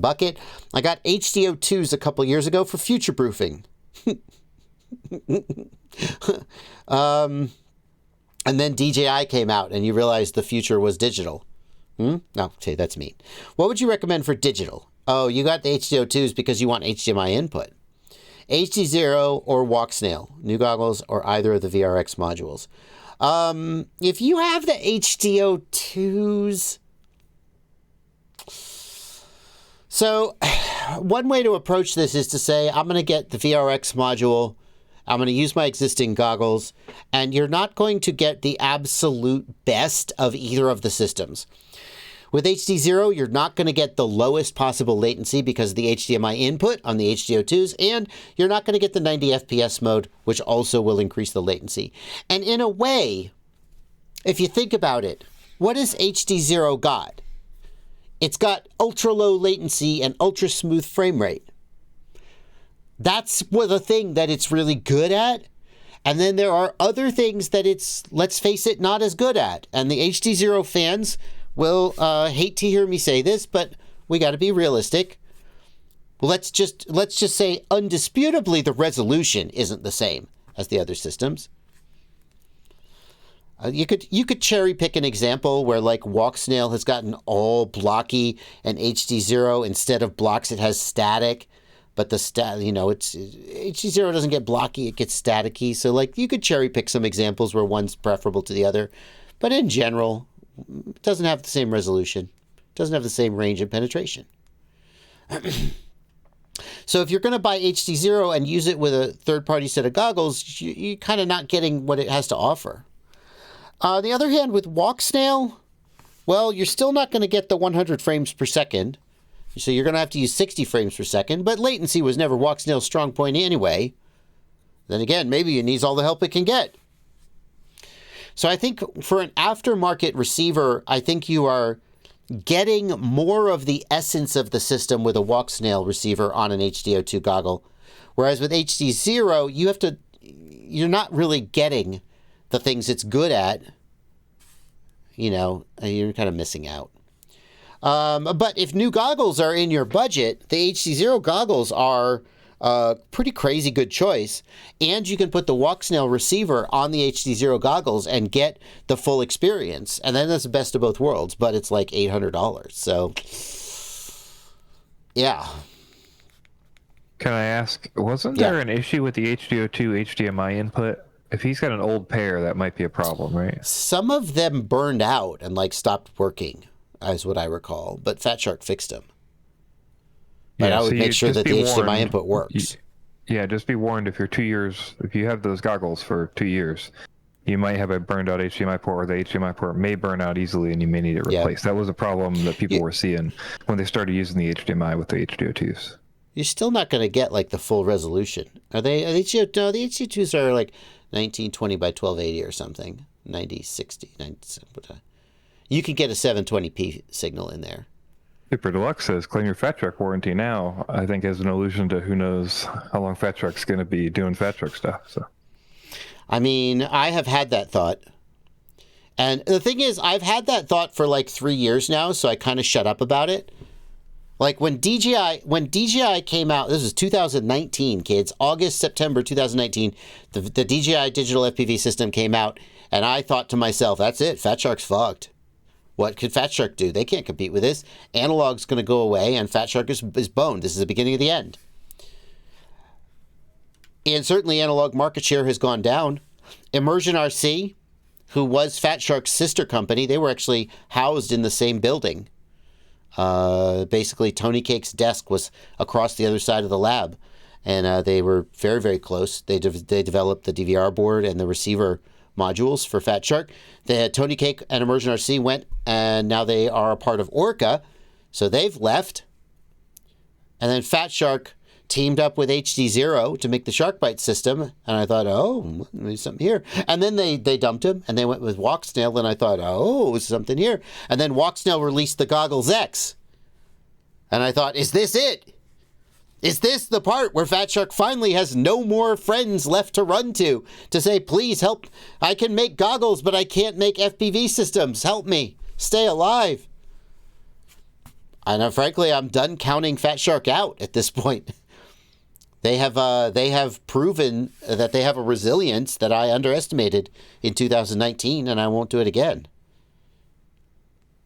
bucket. I got HDO2s a couple years ago for future proofing. And then DJI came out and you realized the future was digital. No, okay, that's mean. What would you recommend for digital? Oh, you got the HDO2s because you want HDMI input. HD0 or Walksnail, new goggles, or either of the VRX modules. If you have the HDO2s... So, one way to approach this is to say, I'm going to get the VRX module, I'm going to use my existing goggles, and you're not going to get the absolute best of either of the systems. With HD0, you're not going to get the lowest possible latency because of the HDMI input on the HDO2s, and you're not going to get the 90 FPS mode, which also will increase the latency. And in a way, if you think about it, what has HD0 got? It's got ultra low latency and ultra smooth frame rate. That's the thing that it's really good at. And then there are other things that it's, let's face it, not as good at. And the HD0 fans will hate to hear me say this, but we got to be realistic. Let's just say undisputably the resolution isn't the same as the other systems. You could cherry pick an example where like Walksnail has gotten all blocky and HD0 instead of blocks it has static, but the it's HD0 doesn't get blocky, it gets staticky. So like you could cherry pick some examples where one's preferable to the other, but in general, it doesn't have the same resolution, doesn't have the same range and penetration. So if you're going to buy HD0 and use it with a third-party set of goggles, you're kind of not getting what it has to offer. On the other hand, with Walksnail, well, you're still not going to get the 100 frames per second. So you're going to have to use 60 frames per second. But latency was never Walksnail's strong point anyway. Then again, maybe it needs all the help it can get. So I think for an aftermarket receiver, I think you are getting more of the essence of the system with a Walksnail receiver on an HDO2 goggle. Whereas with HD0, you're not really getting the things it's good at, you're kind of missing out. But if new goggles are in your budget, the HD0 goggles are a pretty crazy good choice. And you can put the Walksnail receiver on the HD0 goggles and get the full experience. And then that's the best of both worlds, but it's like $800. So, yeah. Can I ask, wasn't there an issue with the HDO2 HDMI input? If he's got an old pair, that might be a problem, right? Some of them burned out and stopped working, is what I recall. But Fat Shark fixed them. But I would make sure that the HDMI input works. Just be warned if you have those goggles for 2 years, you might have a burned out HDMI port, or the HDMI port may burn out easily and you may need it replaced. That was a problem that people were seeing when they started using the HDMI with the HDO2s. You're still not going to get the full resolution. No, the HDO2s are 1920 by 1280 or something. 9060. You can get a 720p signal in there. Super Deluxe says, claim your Fat Shark warranty now. I think as an allusion to who knows how long Fat Shark's going to be doing Fat Shark stuff. So, I mean, I have had that thought. And the thing is, I've had that thought for 3 years now, so I kind of shut up about it. When DJI came out, this was 2019, kids, September 2019, the DJI digital FPV system came out, and I thought to myself, that's it, Fat Shark's fucked. What could Fat Shark do? They can't compete with this. Analog's going to go away, and Fat Shark is boned. This is the beginning of the end. And certainly analog market share has gone down. Immersion RC, who was Fat Shark's sister company, they were actually housed in the same building. Basically, Tony Cake's desk was across the other side of the lab, and they were very, very close. They developed the DVR board and the receiver modules for Fat Shark. Tony Cake and Immersion RC went, and now they are a part of Orca, so they've left. And then Fat Shark teamed up with HD0 to make the SharkBite system, and I thought, oh, there's something here. And then they dumped him, and they went with Walksnail, and I thought, oh, there's something here. And then Walksnail released the Goggles X, and I thought, is this it? Is this the part where Fat Shark finally has no more friends left to run to say, please help, I can make goggles, but I can't make FPV systems, help me, stay alive? I know, frankly, I'm done counting Fat Shark out at this point. They have proven that they have a resilience that I underestimated in 2019, and I won't do it again.